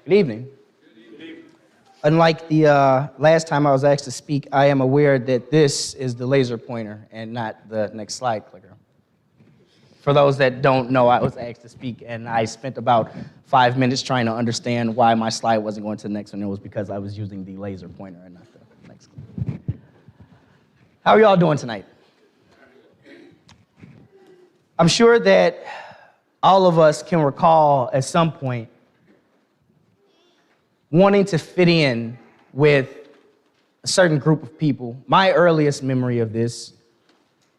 Good evening. Unlike the last time I was asked to speak, I am aware that this is the laser pointer and not the next slide clicker. For those that don't know, I was asked to speak, and I spent about 5 minutes trying to understand why my slide wasn't going to the next one. It was because I was using the laser pointer and not the next one. How are y'all doing tonight? I'm sure that all of us can recall at some point wanting to fit in with a certain group of people. My earliest memory of this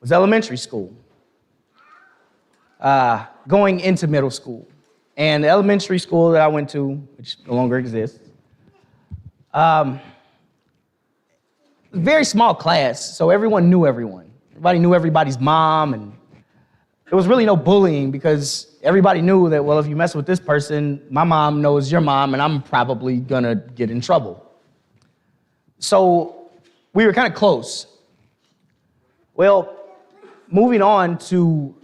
was elementary school, going into middle school. And the elementary school that I went to, which no longer exists, very small class, so everyone knew everyone. Everybody knew everybody's mom, and there was really no bullying because everybody knew that, well, if you mess with this person, my mom knows your mom, and I'm probably gonna get in trouble. So we were kind of close. Well, moving on to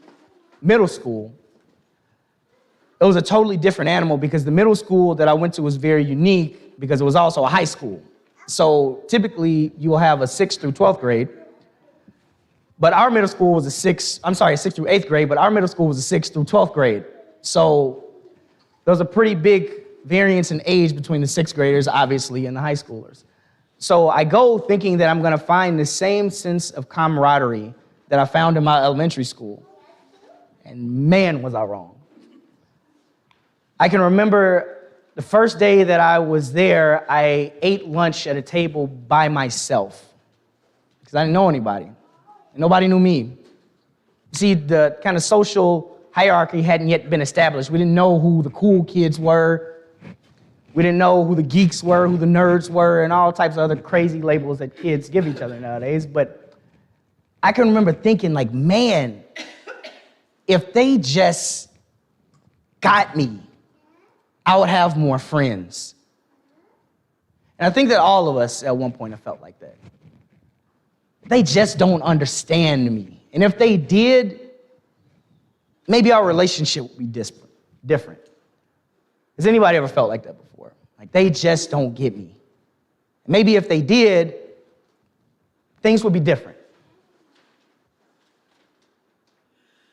middle school, it was a totally different animal because the middle school that I went to was very unique because it was also a high school. So typically you will have a 6th through 12th grade, but our middle school was a 6th through 8th grade, but our middle school was a 6th through 12th grade. So there was a pretty big variance in age between the 6th graders, obviously, and the high schoolers. So I go thinking that I'm gonna find the same sense of camaraderie that I found in my elementary school. And man, was I wrong. I can remember the first day that I was there, I ate lunch at a table by myself because I didn't know anybody. And nobody knew me. See, the kind of social hierarchy hadn't yet been established. We didn't know who the cool kids were. We didn't know who the geeks were, who the nerds were, and all types of other crazy labels that kids give each other nowadays. But I can remember thinking, like, man, if they just got me, I would have more friends. And I think that all of us at one point have felt like that. They just don't understand me. And if they did, maybe our relationship would be different. Has anybody ever felt like that before? Like, they just don't get me. Maybe if they did, things would be different.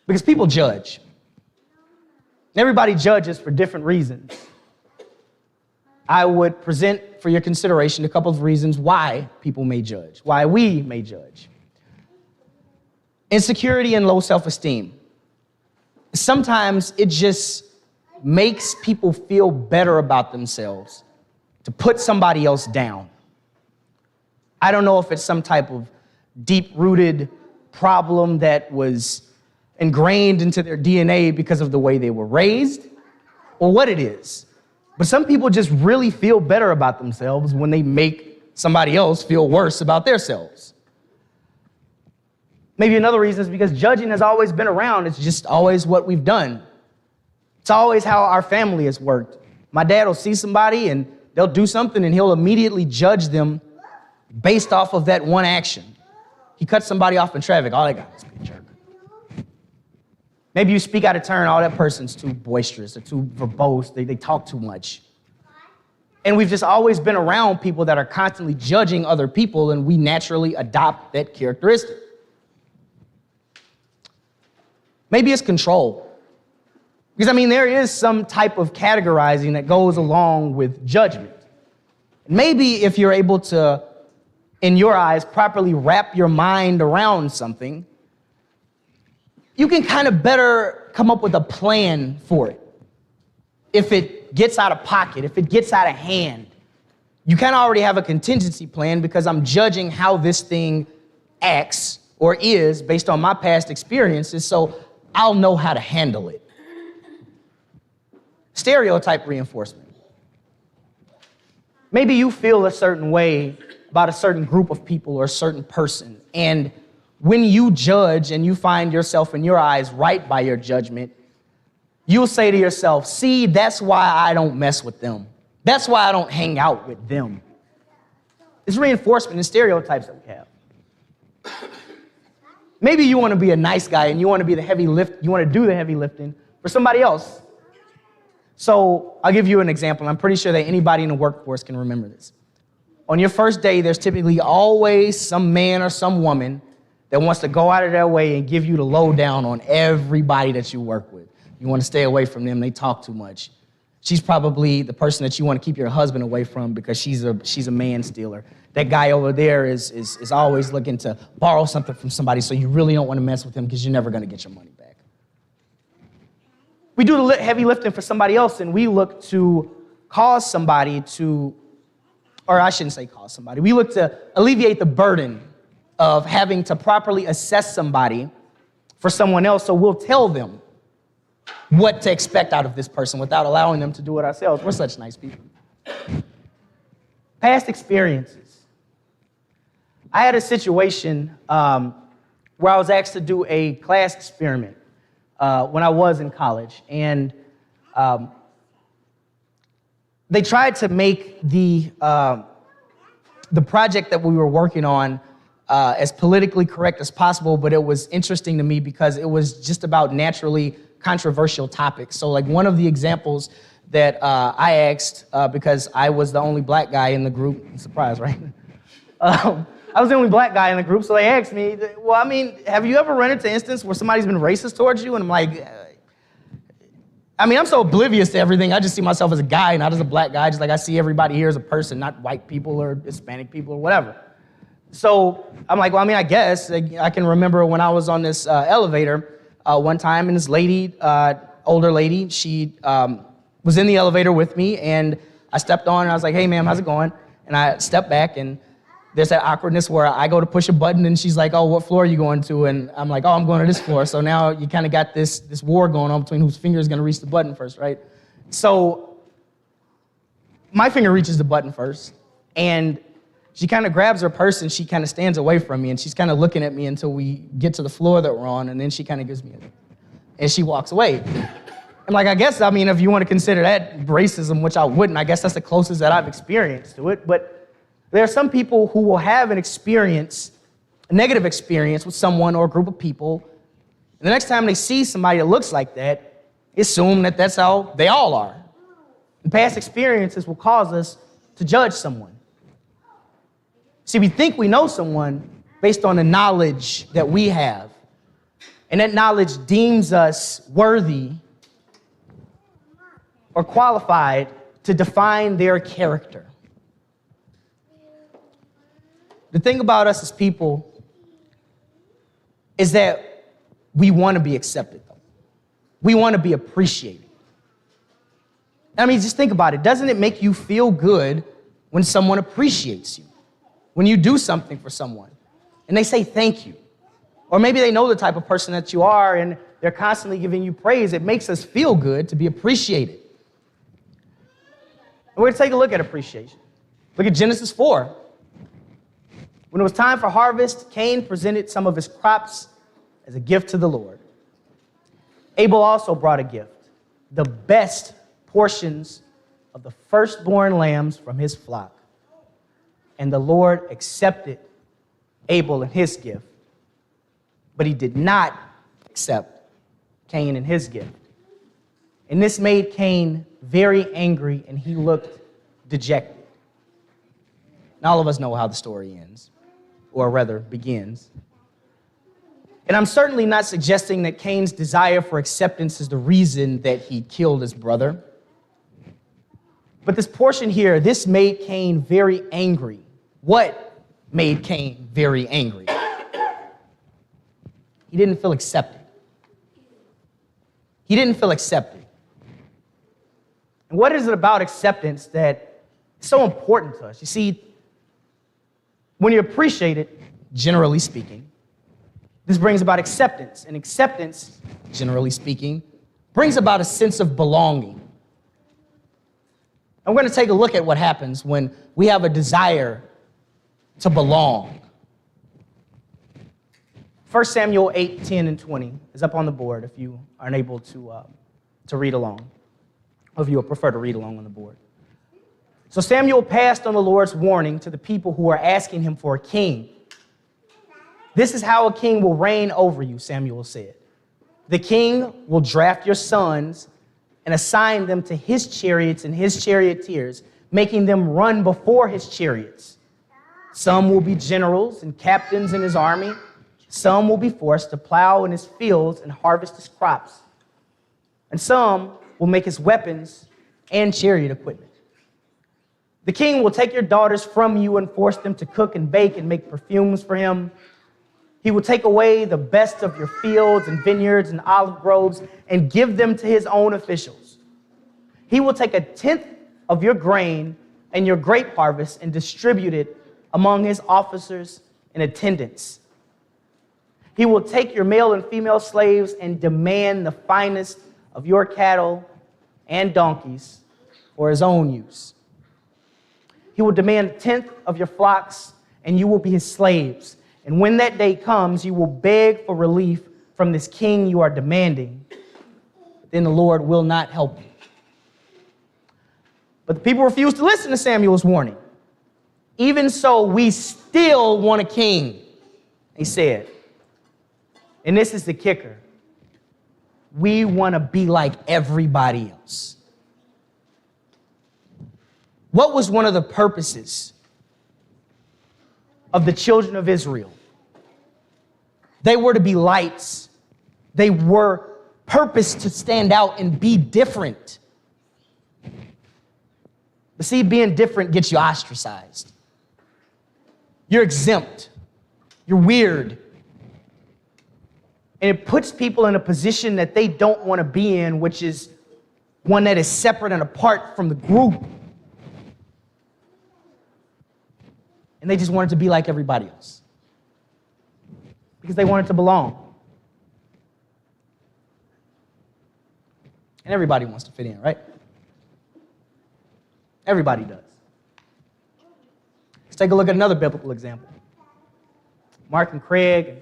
Because people judge. Everybody judges for different reasons. I would present for your consideration a couple of reasons why people may judge, why we may judge. Insecurity and low self-esteem. Sometimes it just makes people feel better about themselves to put somebody else down. I don't know if it's some type of deep-rooted problem that was ingrained into their DNA because of the way they were raised, or what it is. But some people just really feel better about themselves when they make somebody else feel worse about themselves. Maybe another reason is because judging has always been around. It's just always what we've done. It's always how our family has worked. My dad will see somebody and they'll do something and he'll immediately judge them based off of that one action. He cuts somebody off in traffic. All they got is a jerk. Maybe you speak out of turn, oh, that person's too boisterous or too verbose, they talk too much. And we've just always been around people that are constantly judging other people, and we naturally adopt that characteristic. Maybe it's control. Because, there is some type of categorizing that goes along with judgment. Maybe if you're able to, in your eyes, properly wrap your mind around something, you can kind of better come up with a plan for it. If it gets out of pocket, if it gets out of hand, you kind of already have a contingency plan because I'm judging how this thing acts or is based on my past experiences, so I'll know how to handle it. Stereotype reinforcement. Maybe you feel a certain way about a certain group of people or a certain person, and when you judge and you find yourself in your eyes right by your judgment, you'll say to yourself, see, that's why I don't mess with them. That's why I don't hang out with them. It's reinforcement and stereotypes that we have. Maybe you want to be a nice guy and you want to be you want to do the heavy lifting for somebody else. So I'll give you an example. I'm pretty sure that anybody in the workforce can remember this. On your first day, there's typically always some man or some woman that wants to go out of their way and give you the lowdown on everybody that you work with. You want to stay away from them. They talk too much. She's probably the person that you want to keep your husband away from because she's a man stealer. That guy over there is always looking to borrow something from somebody, so you really don't want to mess with him because you're never going to get your money back. We do the heavy lifting for somebody else, and we look to cause somebody to, or I shouldn't say cause somebody, we look to alleviate the burden of having to properly assess somebody for someone else, so we'll tell them what to expect out of this person without allowing them to do it ourselves. We're such nice people. Past experiences. I had a situation where I was asked to do a class experiment when I was in college, and they tried to make the project that we were working on as politically correct as possible, but it was interesting to me because it was just about naturally controversial topics. So like one of the examples that I asked, because I was the only black guy in the group, surprise, right? I was the only black guy in the group, so they asked me, well, I mean, have you ever run into an instance where somebody's been racist towards you? And I'm like, I mean, I'm so oblivious to everything. I just see myself as a guy, not as a black guy, just like I see everybody here as a person, not white people or Hispanic people or whatever. So I'm like, well, I mean, I guess. I can remember when I was on this elevator one time, and this lady, older lady, she was in the elevator with me, and I stepped on, and I was like, hey, ma'am, how's it going? And I stepped back, and there's that awkwardness where I go to push a button, and she's like, oh, what floor are you going to? And I'm like, oh, I'm going to this floor. So now you kind of got this war going on between whose finger is going to reach the button first, right? So my finger reaches the button first, and she kind of grabs her purse, and she kind of stands away from me, and she's kind of looking at me until we get to the floor that we're on, and then she kind of gives me and she walks away. And like, I guess, I mean, if you want to consider that racism, which I wouldn't, I guess that's the closest that I've experienced to it, but there are some people who will have an experience, a negative experience with someone or a group of people, and the next time they see somebody that looks like that, assume that that's how they all are. And past experiences will cause us to judge someone. See, we think we know someone based on the knowledge that we have, and that knowledge deems us worthy or qualified to define their character. The thing about us as people is that we want to be accepted, though. We want to be appreciated. I mean, just think about it. Doesn't it make you feel good when someone appreciates you? When you do something for someone and they say thank you. Or maybe they know the type of person that you are and they're constantly giving you praise. It makes us feel good to be appreciated. And we're going to take a look at appreciation. Look at Genesis 4. When it was time for harvest, Cain presented some of his crops as a gift to the Lord. Abel also brought a gift, the best portions of the firstborn lambs from his flock. And the Lord accepted Abel and his gift, but he did not accept Cain and his gift. And this made Cain very angry, and he looked dejected. And all of us know how the story ends, or rather begins. And I'm certainly not suggesting that Cain's desire for acceptance is the reason that he killed his brother. But this portion here, this made Cain very angry. What made Cain very angry? He didn't feel accepted. He didn't feel accepted. And what is it about acceptance that is so important to us? You see, when you appreciate it, generally speaking, this brings about acceptance. And acceptance, generally speaking, brings about a sense of belonging. And we're going to take a look at what happens when we have a desire to belong. 1 Samuel 8, 10, and 20 is up on the board if you aren't able to read along, or if you would prefer to read along on the board. So Samuel passed on the Lord's warning to the people who were asking him for a king. This is how a king will reign over you, Samuel said. The king will draft your sons and assigned them to his chariots and his charioteers, making them run before his chariots. Some will be generals and captains in his army. Some will be forced to plow in his fields and harvest his crops. And some will make his weapons and chariot equipment. The king will take your daughters from you and force them to cook and bake and make perfumes for him. He will take away the best of your fields and vineyards and olive groves and give them to his own officials. He will take 1/10 of your grain and your grape harvest and distribute it among his officers and attendants. He will take your male and female slaves and demand the finest of your cattle and donkeys for his own use. He will demand 1/10 of your flocks, and you will be his slaves. And when that day comes, you will beg for relief from this king you are demanding. Then the Lord will not help you. But the people refused to listen to Samuel's warning. Even so, we still want a king, he said. And this is the kicker. We want to be like everybody else. What was one of the purposes of the children of Israel? They were to be lights. They were purposed to stand out and be different. But see, being different gets you ostracized. You're exempt. You're weird. And it puts people in a position that they don't want to be in, which is one that is separate and apart from the group. And they just wanted to be like everybody else because they wanted to belong. And everybody wants to fit in, right? Everybody does. Let's take a look at another biblical example. Mark and Craig and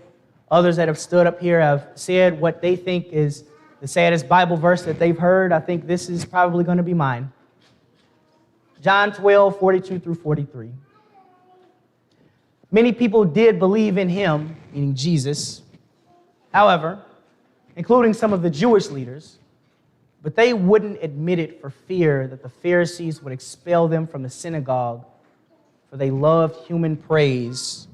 others that have stood up here have said what they think is the saddest Bible verse that they've heard. I think this is probably going to be mine. John 12:42-43. Many people did believe in him, meaning Jesus, however, including some of the Jewish leaders, but they wouldn't admit it for fear that the Pharisees would expel them from the synagogue, for they loved human praise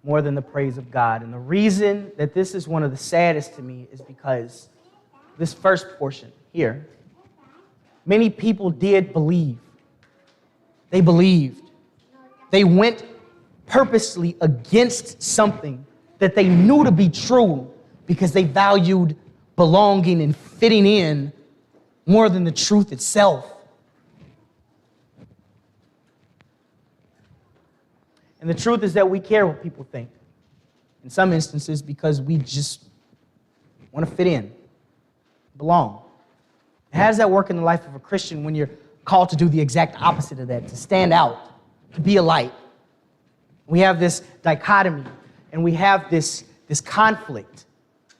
more than the praise of God. And the reason that this is one of the saddest to me is because this first portion here, many people did believe. They believed. They went purposely against something that they knew to be true because they valued belonging and fitting in more than the truth itself. And the truth is that we care what people think. In some instances, because we just want to fit in, belong. How does that work in the life of a Christian when you're called to do the exact opposite of that, to stand out, to be a light? We have this dichotomy, and we have this conflict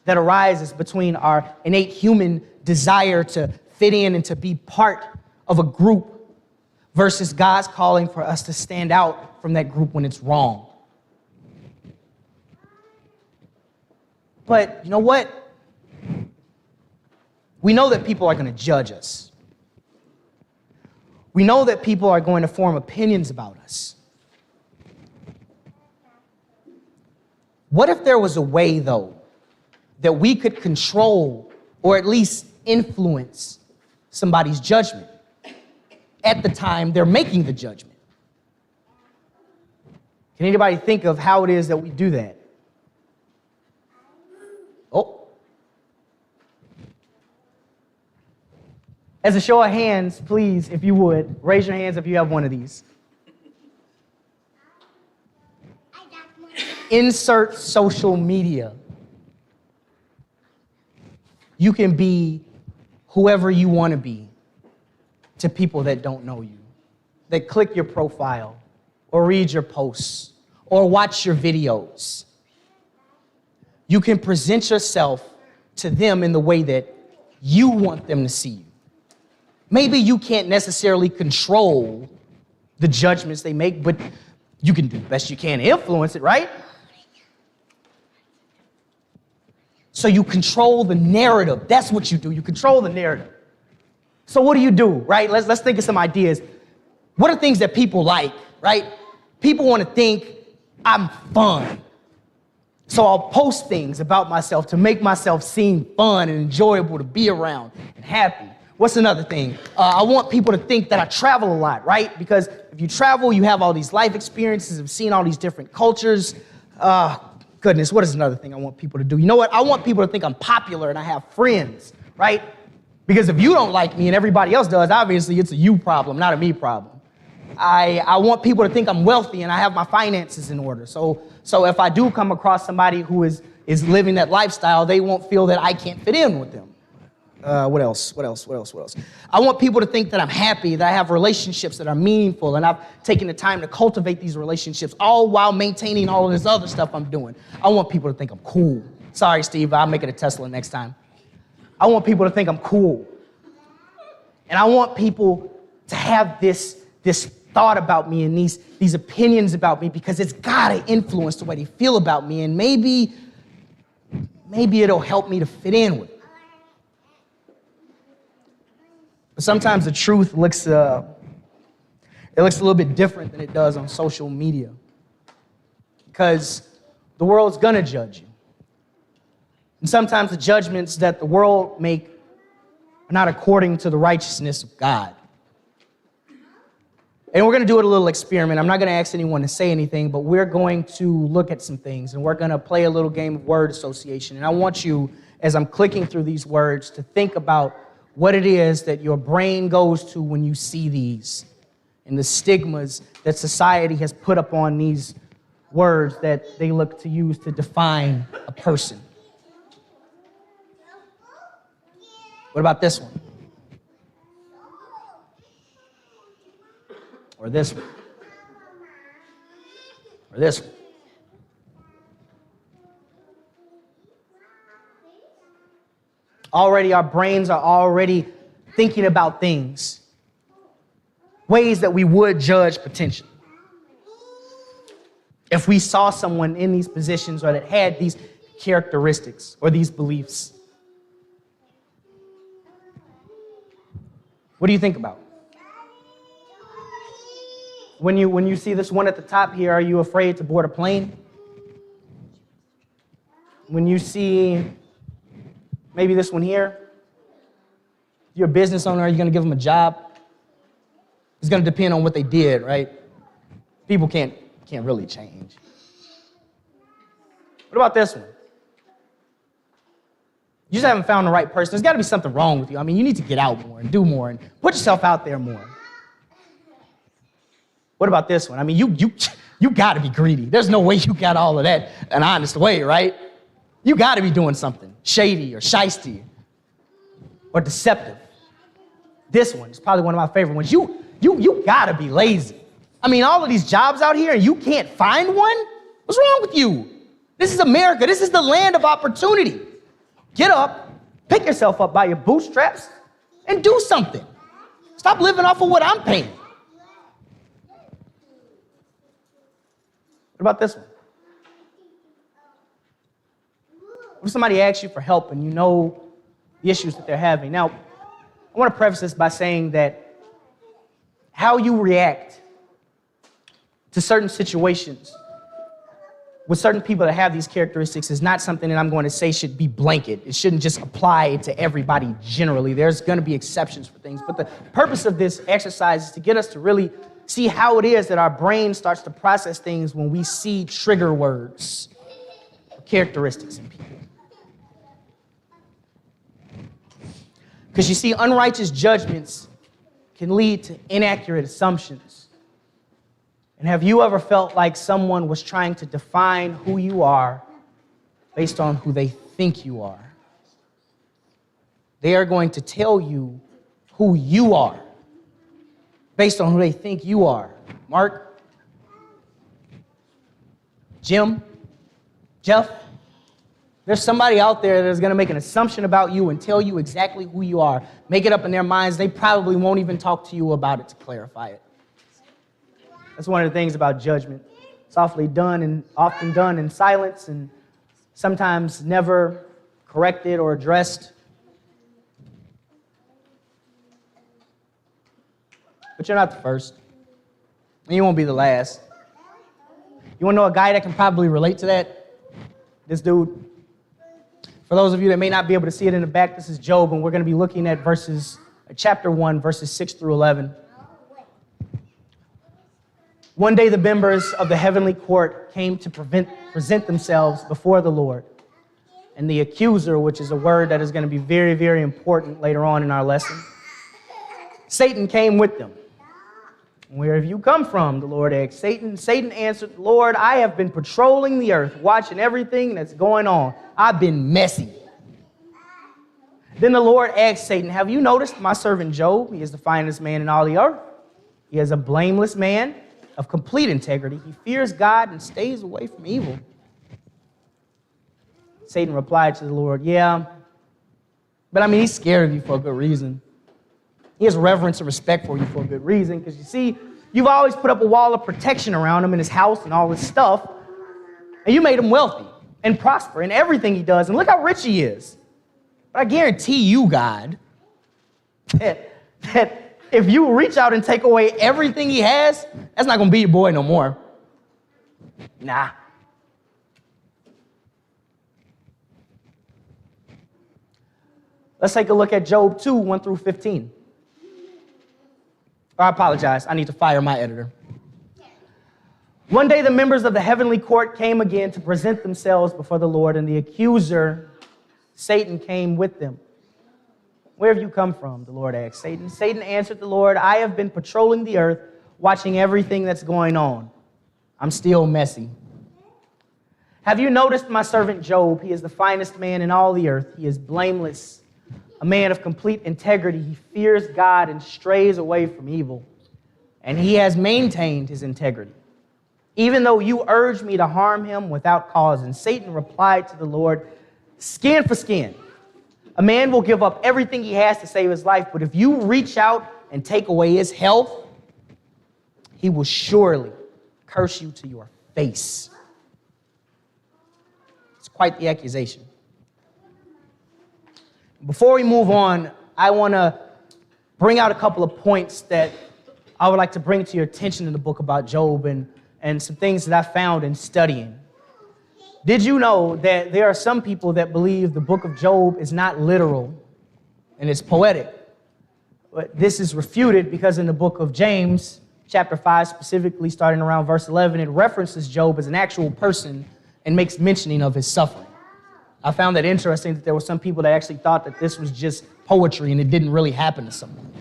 that arises between our innate human desire to fit in and to be part of a group versus God's calling for us to stand out from that group when it's wrong. But you know what? We know that people are going to judge us. We know that people are going to form opinions about us. What if there was a way, though, that we could control or at least influence somebody's judgment at the time they're making the judgment? Can anybody think of how it is that we do that? Oh. As a show of hands, please, if you would, raise your hands if you have one of these. Insert social media. You can be whoever you want to be to people that don't know you, that click your profile or read your posts or watch your videos. You can present yourself to them in the way that you want them to see you. Maybe you can't necessarily control the judgments they make, but you can do the best you can to influence it, right? So you control the narrative. That's what you do. You control the narrative. So what do, right? Let's think of some ideas. What are things that people like, right? People want to think I'm fun. So I'll post things about myself to make myself seem fun and enjoyable to be around and happy. What's another thing? I want people to think that I travel a lot, right? Because if you travel, you have all these life experiences, have seen all these different cultures. Goodness, what is another thing I want people to do? You know what? I want people to think I'm popular and I have friends, right? Because if you don't like me and everybody else does, obviously it's a you problem, not a me problem. I want people to think I'm wealthy and I have my finances in order. So if I do come across somebody who is living that lifestyle, they won't feel that I can't fit in with them. What else? I want people to think that I'm happy, that I have relationships that are meaningful, and I've taken the time to cultivate these relationships, all while maintaining all of this other stuff I'm doing. I want people to think I'm cool. Sorry, Steve, I'll make it a Tesla next time. I want people to think I'm cool. And I want people to have this thought about me and these opinions about me, because it's gotta influence the way they feel about me, and maybe it'll help me to fit in with it. But sometimes the truth looks a little bit different than it does on social media, because the world's gonna judge you. And sometimes the judgments that the world make are not according to the righteousness of God. And we're going to do a little experiment. I'm not going to ask anyone to say anything, but we're going to look at some things, and we're going to play a little game of word association. And I want you, as I'm clicking through these words, to think about what it is that your brain goes to when you see these, and the stigmas that society has put upon these words that they look to use to define a person. What about this one? Or this one? Or this one? Already, our brains are already thinking about things, ways that we would judge potentially. If we saw someone in these positions or that had these characteristics or these beliefs. What do you think about? When you see this one at the top here, are you afraid to board a plane? When you see maybe this one here, if you're a business owner, are you going to give them a job? It's going to depend on what they did, right? People can't really change. What about this one? You just haven't found the right person. There's got to be something wrong with you. I mean, you need to get out more and do more and put yourself out there more. What about this one? I mean, you got to be greedy. There's no way you got all of that an honest way, right? You got to be doing something shady or shysty or deceptive. This one is probably one of my favorite ones. You got to be lazy. I mean, all of these jobs out here and you can't find one? What's wrong with you? This is America. This is the land of opportunity. Get up, pick yourself up by your bootstraps, and do something. Stop living off of what I'm paying. What about this one? What if somebody asks you for help and you know the issues that they're having? Now, I want to preface this by saying that how you react to certain situations with certain people that have these characteristics is not something that I'm going to say should be blanket. It shouldn't just apply to everybody generally. There's going to be exceptions for things. But the purpose of this exercise is to get us to really see how it is that our brain starts to process things when we see trigger words or characteristics in people. Because you see, unrighteous judgments can lead to inaccurate assumptions. And have you ever felt like someone was trying to define who you are based on who they think you are? They are going to tell you who you are based on who they think you are. Mark, Jim, Jeff, there's somebody out there that's going to make an assumption about you and tell you exactly who you are. Make it up in their minds. They probably won't even talk to you about it to clarify it. That's one of the things about judgment. It's often done in silence and sometimes never corrected or addressed. but you're not the first. And you won't be the last. You want to know a guy that can probably relate to that? This dude. For those of you that may not be able to see it in the back, this is Job, and we're going to be looking at chapter 1, verses 6 through 11. One day the members of the heavenly court came to present themselves before the Lord. And the accuser, which is a word that is going to be very, very important later on in our lesson, Satan came with them. Where have you come from? The Lord asked Satan. Satan answered, Lord, I have been patrolling the earth, watching everything that's going on. I've been messy. Then the Lord asked Satan, have you noticed my servant Job? He is the finest man in all the earth. He is a blameless man of complete integrity. He fears God and stays away from evil. Satan replied to the Lord, yeah, but he's scared of you for a good reason. He has reverence and respect for you for a good reason, because you see, you've always put up a wall of protection around him in his house and all his stuff, and you made him wealthy and prosper in everything he does, and look how rich he is. But I guarantee you, God, that if you reach out and take away everything he has, that's not going to be your boy no more. Nah. Let's take a look at Job 2, 1 through 15. I apologize. I need to fire my editor. One day the members of the heavenly court came again to present themselves before the Lord, and the accuser, Satan, came with them. Where have you come from? The Lord asked Satan. Satan answered the Lord, I have been patrolling the earth, watching everything that's going on. I'm still messy. Have you noticed my servant Job? He is the finest man in all the earth. He is blameless, a man of complete integrity. He fears God and strays away from evil, and he has maintained his integrity, even though you urged me to harm him without cause. And Satan replied to the Lord, skin for skin. A man will give up everything he has to save his life, but if you reach out and take away his health, he will surely curse you to your face. It's quite the accusation. Before we move on, I want to bring out a couple of points that I would like to bring to your attention in the book about Job and some things that I found in studying. Did you know that there are some people that believe the book of Job is not literal and it's poetic? But this is refuted because in the book of James, chapter 5, specifically starting around verse 11, it references Job as an actual person and makes mentioning of his suffering. I found that interesting that there were some people that actually thought that this was just poetry and it didn't really happen to someone.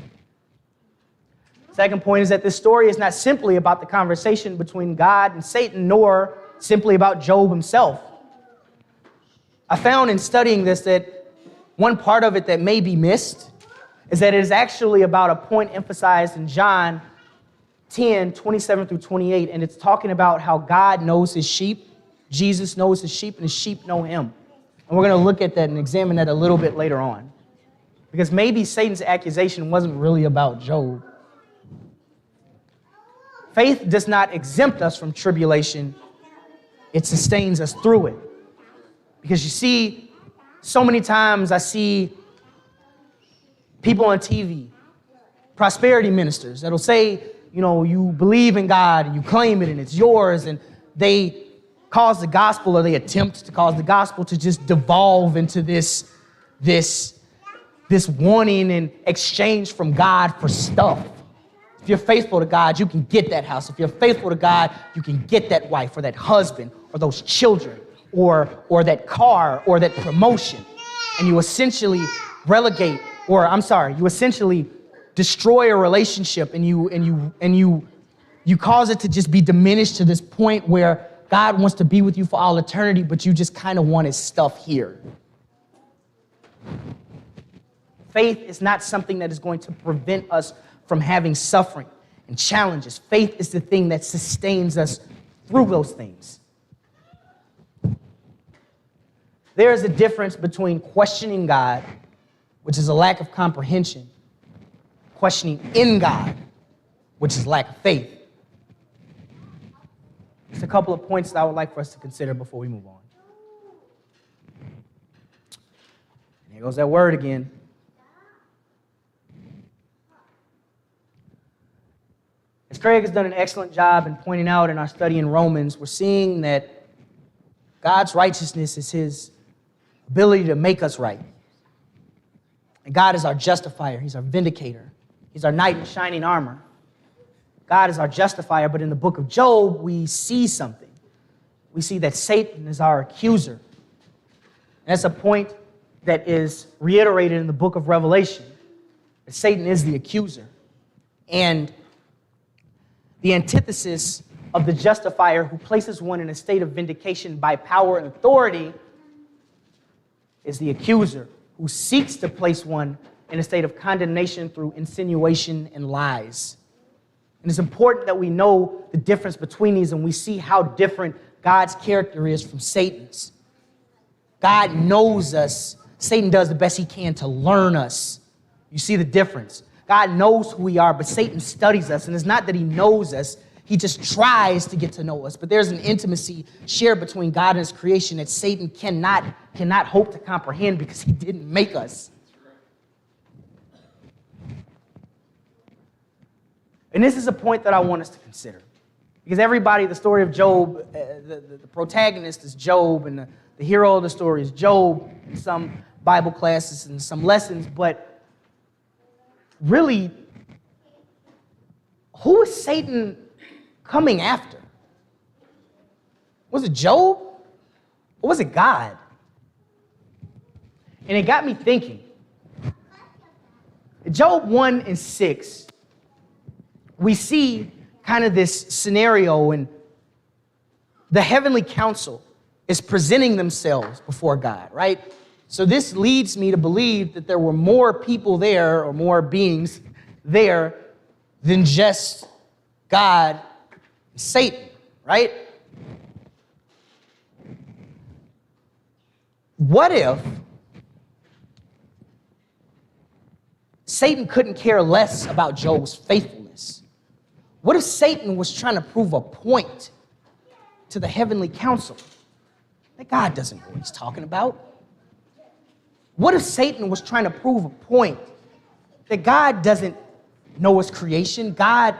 Second point is that this story is not simply about the conversation between God and Satan, nor simply about Job himself. I found in studying this that one part of it that may be missed is that it is actually about a point emphasized in John 10, 27 through 28, and it's talking about how God knows his sheep, Jesus knows his sheep, and his sheep know him. And we're going to look at that and examine that a little bit later on. Because maybe Satan's accusation wasn't really about Job. Faith does not exempt us from tribulation. It sustains us through it. Because you see, so many times I see people on TV, prosperity ministers, that'll say, you know, you believe in God and you claim it and it's yours, and they cause the gospel, or they attempt to cause the gospel to just devolve into this wanting in exchange from God for stuff. If you're faithful to God, you can get that house. If you're faithful to God, you can get that wife or that husband or those children or that car or that promotion. And you essentially you essentially destroy a relationship, and you cause it to just be diminished to this point where God wants to be with you for all eternity, but you just kind of want his stuff here. Faith is not something that is going to prevent us from having suffering and challenges. Faith is the thing that sustains us through those things. There is a difference between questioning God, which is a lack of comprehension, questioning in God, which is lack of faith. Just a couple of points that I would like for us to consider before we move on. And here goes that word again. Craig has done an excellent job in pointing out in our study in Romans, we're seeing that God's righteousness is his ability to make us right. And God is our justifier. He's our vindicator. He's our knight in shining armor. God is our justifier, but in the book of Job, we see something. We see that Satan is our accuser. And that's a point that is reiterated in the book of Revelation, that Satan is the accuser. And the antithesis of the justifier who places one in a state of vindication by power and authority is the accuser who seeks to place one in a state of condemnation through insinuation and lies. And it's important that we know the difference between these and we see how different God's character is from Satan's. God knows us. Satan does the best he can to learn us. You see the difference. God knows who we are, but Satan studies us. And it's not that he knows us. He just tries to get to know us. But there's an intimacy shared between God and his creation that Satan cannot hope to comprehend because he didn't make us. And this is a point that I want us to consider. Because everybody, the story of Job, the protagonist is Job, and the hero of the story is Job in some Bible classes and some lessons. But really, who is Satan coming after? Was it Job? Or was it God? And it got me thinking. In Job 1 and 6, we see kind of this scenario, and the heavenly council is presenting themselves before God, right? So this leads me to believe that there were more people there, or more beings there, than just God and Satan, right? What if Satan couldn't care less about Job's faithfulness? What if Satan was trying to prove a point to the heavenly council that God doesn't know what he's talking about? What if Satan was trying to prove a point that God doesn't know his creation? God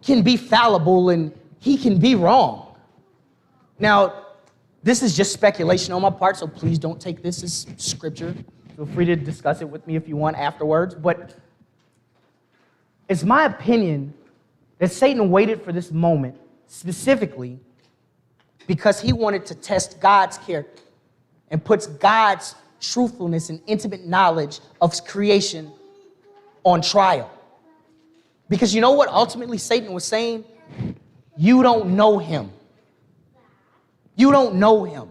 can be fallible and he can be wrong. Now, this is just speculation on my part, so please don't take this as scripture. Feel free to discuss it with me if you want afterwards. But it's my opinion that Satan waited for this moment specifically because he wanted to test God's character and puts God's truthfulness and intimate knowledge of his creation on trial. Because you know what ultimately Satan was saying? You don't know him. You don't know him.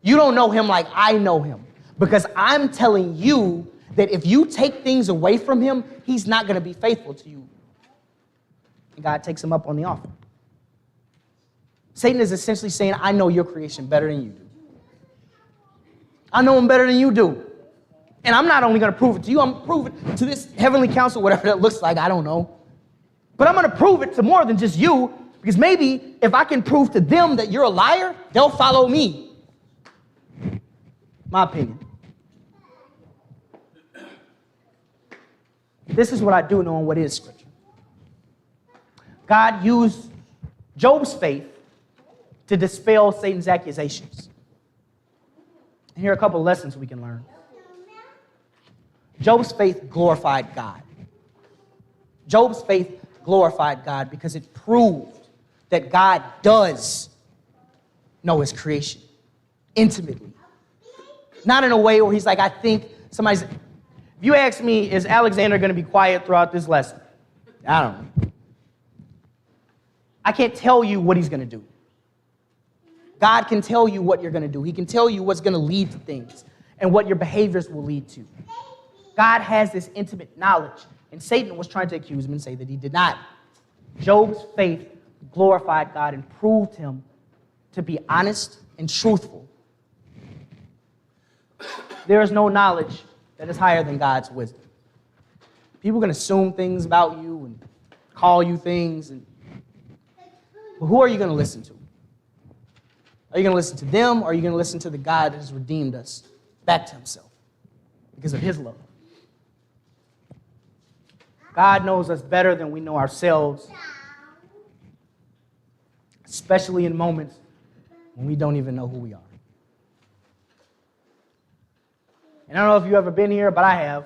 You don't know him like I know him. Because I'm telling you that if you take things away from him, he's not going to be faithful to you. And God takes him up on the offer. Satan is essentially saying, I know your creation better than you do. I know him better than you do. And I'm not only going to prove it to you, I'm going to prove it to this heavenly council, whatever that looks like, I don't know. But I'm going to prove it to more than just you, because maybe if I can prove to them that you're a liar, they'll follow me. My opinion. This is what I do know what is scripture. God used Job's faith to dispel Satan's accusations. And here are a couple of lessons we can learn. Job's faith glorified God. Job's faith glorified God because it proved that God does know his creation intimately. Not in a way where he's like, I think somebody's... If you ask me, is Alexander going to be quiet throughout this lesson? I don't know. I can't tell you what he's going to do. God can tell you what you're going to do. He can tell you what's going to lead to things and what your behaviors will lead to. God has this intimate knowledge, and Satan was trying to accuse him and say that he did not. Job's faith glorified God and proved him to be honest and truthful. There is no knowledge that is higher than God's wisdom. People can assume things about you and call you things, but who are you going to listen to? Are you going to listen to them, or are you going to listen to the God that has redeemed us back to himself because of his love? God knows us better than we know ourselves, especially in moments when we don't even know who we are. And I don't know if you've ever been here, but I have.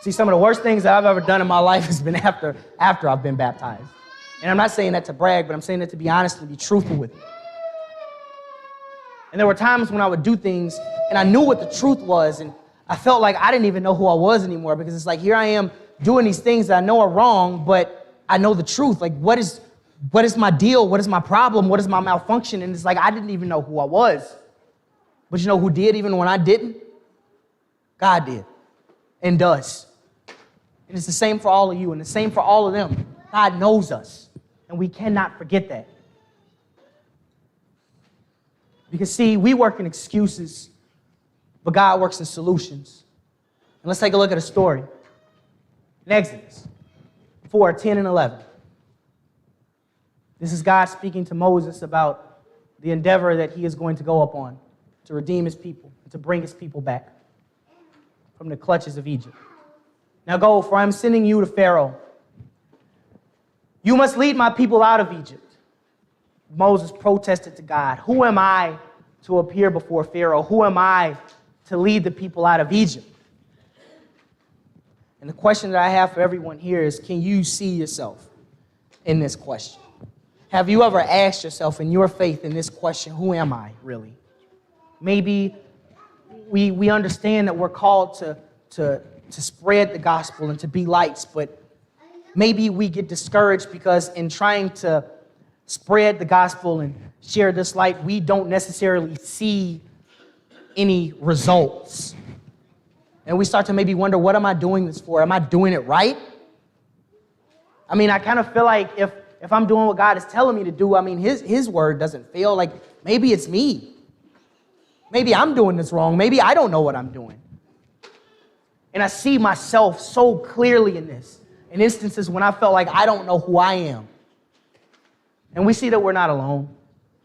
See, some of the worst things that I've ever done in my life has been after I've been baptized. And I'm not saying that to brag, but I'm saying that to be honest and be truthful with you. And there were times when I would do things and I knew what the truth was, and I felt like I didn't even know who I was anymore, because it's like, here I am doing these things that I know are wrong, but I know the truth. Like, what is my deal? What is my problem? What is my malfunction? And it's like, I didn't even know who I was. But you know who did even when I didn't? God did and does. And it's the same for all of you and the same for all of them. God knows us, and we cannot forget that. Because, see, we work in excuses, but God works in solutions. And let's take a look at a story in Exodus 4, 10 and 11. This is God speaking to Moses about the endeavor that he is going to go upon to redeem his people and to bring his people back from the clutches of Egypt. Now go, for I am sending you to Pharaoh. You must lead my people out of Egypt. Moses protested to God, who am I to appear before Pharaoh? Who am I to lead the people out of Egypt? And the question that I have for everyone here is, can you see yourself in this question? Have you ever asked yourself in your faith in this question, who am I really? Maybe we understand that we're called to spread the gospel and to be lights, but maybe we get discouraged because in trying to spread the gospel and share this light, we don't necessarily see any results. And we start to maybe wonder, what am I doing this for? Am I doing it right? I mean, I kind of feel like if I'm doing what God is telling me to do, I mean, his word doesn't fail. Like, maybe it's me. Maybe I'm doing this wrong. Maybe I don't know what I'm doing. And I see myself so clearly in this, in instances when I felt like I don't know who I am. And we see that we're not alone.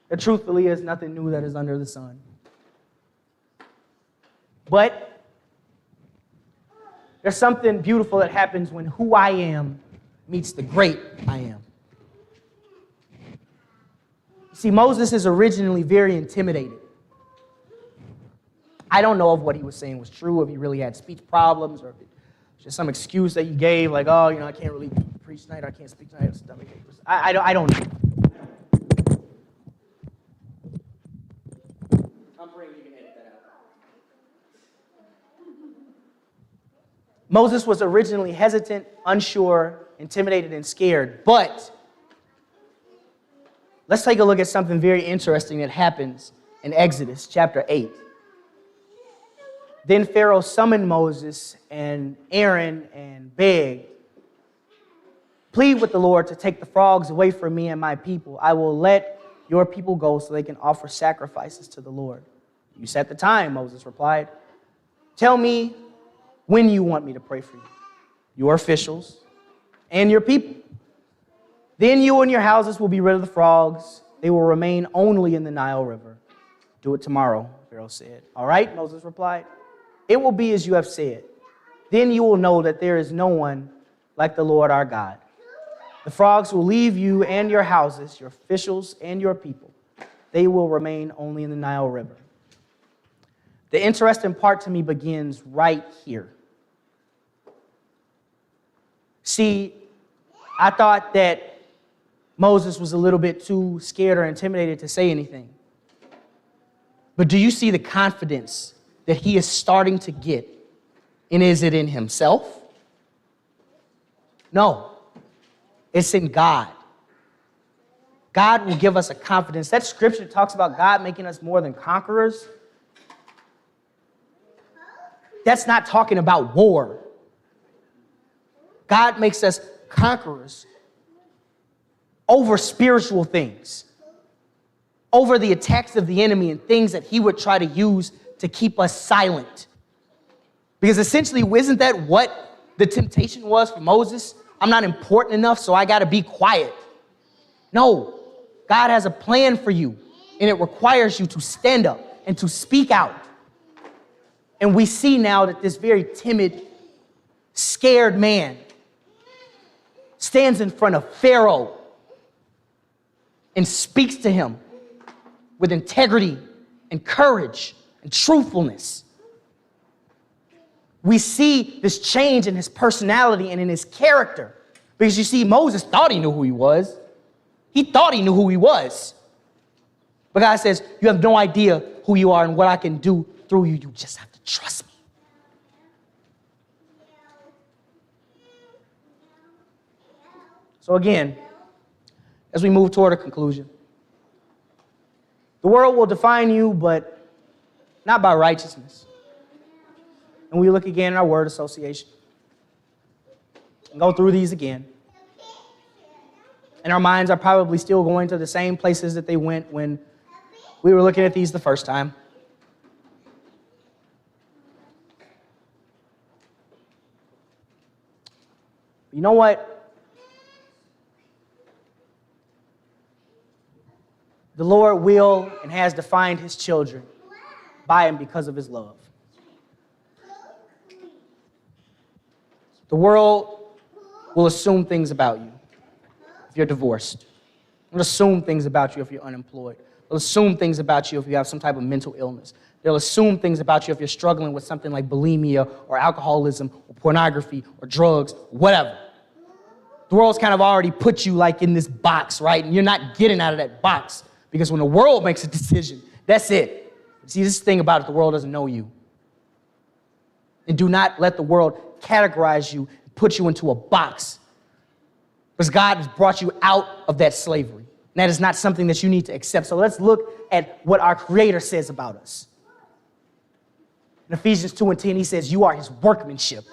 There truthfully is nothing new that is under the sun. But there's something beautiful that happens when who I am meets the great I am. See, Moses is originally very intimidated. I don't know if what he was saying was true, if he really had speech problems, or if it was just some excuse that he gave, like, oh, I can't really preach tonight, or I can't speak tonight. I don't know. Moses was originally hesitant, unsure, intimidated, and scared. But let's take a look at something very interesting that happens in Exodus chapter 8. Then Pharaoh summoned Moses and Aaron and begged, plead with the Lord to take the frogs away from me and my people. I will let your people go so they can offer sacrifices to the Lord. You set the time, Moses replied. Tell me when you want me to pray for you, your officials, and your people. Then you and your houses will be rid of the frogs. They will remain only in the Nile River. Do it tomorrow, Pharaoh said. All right, Moses replied. It will be as you have said. Then you will know that there is no one like the Lord our God. The frogs will leave you and your houses, your officials, and your people. They will remain only in the Nile River. The interesting part to me begins right here. See, I thought that Moses was a little bit too scared or intimidated to say anything. But do you see the confidence that he is starting to get? And is it in himself? No, it's in God. God will give us a confidence. That scripture talks about God making us more than conquerors. That's not talking about war. God makes us conquerors over spiritual things, over the attacks of the enemy and things that he would try to use to keep us silent. Because essentially, isn't that what the temptation was for Moses? I'm not important enough, so I got to be quiet. No, God has a plan for you, and it requires you to stand up and to speak out. And we see now that this very timid, scared man stands in front of Pharaoh and speaks to him with integrity and courage and truthfulness. We see this change in his personality and in his character. Because you see, Moses thought he knew who he was. He thought he knew who he was. But God says, you have no idea who you are and what I can do through you. You just have to trust me. So again, as we move toward a conclusion, the world will define you, but not by righteousness. And we look again at our word association and go through these again. And our minds are probably still going to the same places that they went when we were looking at these the first time. You know what? The Lord will and has defined his children by and because of his love. The world will assume things about you if you're divorced. They'll assume things about you if you're unemployed. They'll assume things about you if you have some type of mental illness. They'll assume things about you if you're struggling with something like bulimia or alcoholism or pornography or drugs, whatever. The world's kind of already put you like in this box, right? And you're not getting out of that box because when the world makes a decision, that's it. See, this thing about it, the world doesn't know you. And do not let the world categorize you, put you into a box. Because God has brought you out of that slavery. And that is not something that you need to accept. So let's look at what our Creator says about us. In Ephesians 2:10, he says, you are his workmanship.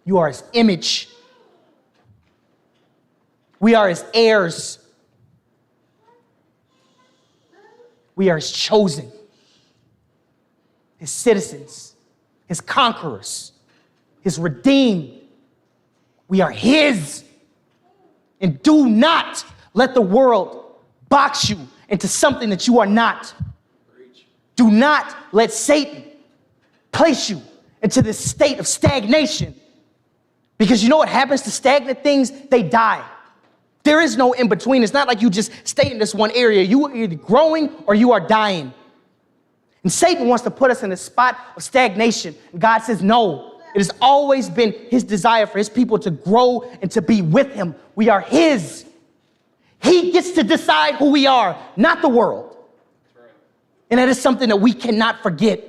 You are his image. We are his heirs. We are his chosen, his citizens, his conquerors, his redeemed. We are his. And do not let the world box you into something that you are not. Do not let Satan place you into this state of stagnation. Because you know what happens to stagnant things? They die. There is no in between. It's not like you just stay in this one area. You are either growing or you are dying. And Satan wants to put us in a spot of stagnation. And God says, no, it has always been his desire for his people to grow and to be with him. We are his. He gets to decide who we are, not the world. And that is something that we cannot forget.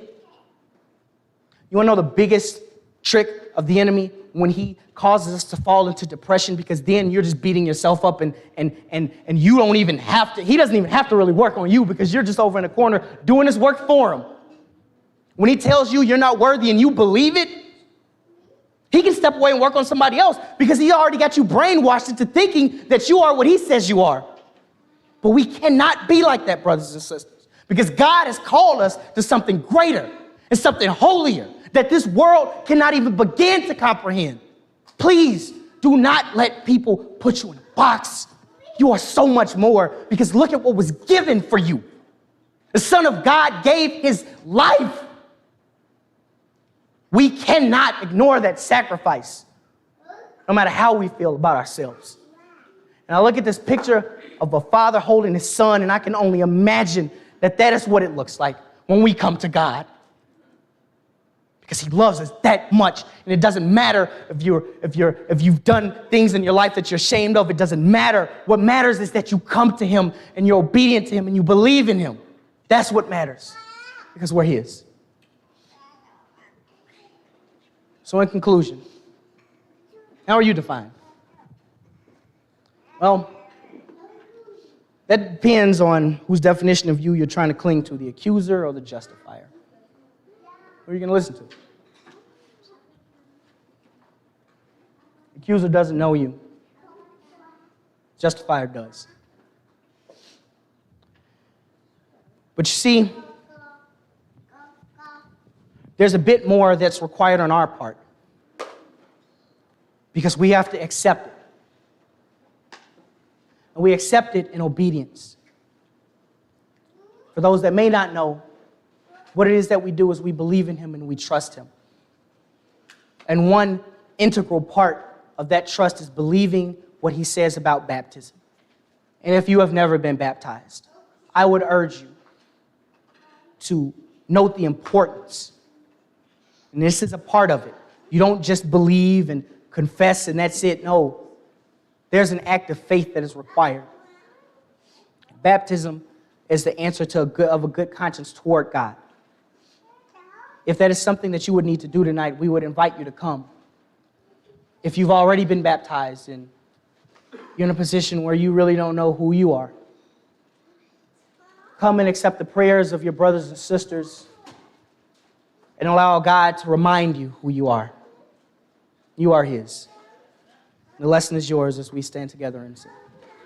You want to know the biggest trick of the enemy? When he causes us to fall into depression, because then you're just beating yourself up and you don't even have to, he doesn't even have to really work on you because you're just over in the corner doing his work for him. When he tells you you're not worthy and you believe it, he can step away and work on somebody else because he already got you brainwashed into thinking that you are what he says you are. But we cannot be like that, brothers and sisters, because God has called us to something greater and something holier that this world cannot even begin to comprehend. Please do not let people put you in a box. You are so much more, because look at what was given for you. The Son of God gave his life. We cannot ignore that sacrifice, no matter how we feel about ourselves. And I look at this picture of a father holding his son, and I can only imagine that that is what it looks like when we come to God. Because he loves us that much. And it doesn't matter if you've done things in your life that you're ashamed of. It doesn't matter. What matters is that you come to him and you're obedient to him and you believe in him. That's what matters. Because we're his. So in conclusion, how are you defined? Well, that depends on whose definition of you you're trying to cling to, the accuser or the justifier. Who are you going to listen to? The accuser doesn't know you. Justifier does. But you see, there's a bit more that's required on our part, because we have to accept it. And we accept it in obedience. For those that may not know, what it is that we do is we believe in him and we trust him. And one integral part of that trust is believing what he says about baptism. And if you have never been baptized, I would urge you to note the importance. And this is a part of it. You don't just believe and confess and that's it. No, there's an act of faith that is required. Baptism is the answer to a good conscience toward God. If that is something that you would need to do tonight, we would invite you to come. If you've already been baptized and you're in a position where you really don't know who you are, come and accept the prayers of your brothers and sisters and allow God to remind you who you are. You are His. The lesson is yours as we stand together and sing.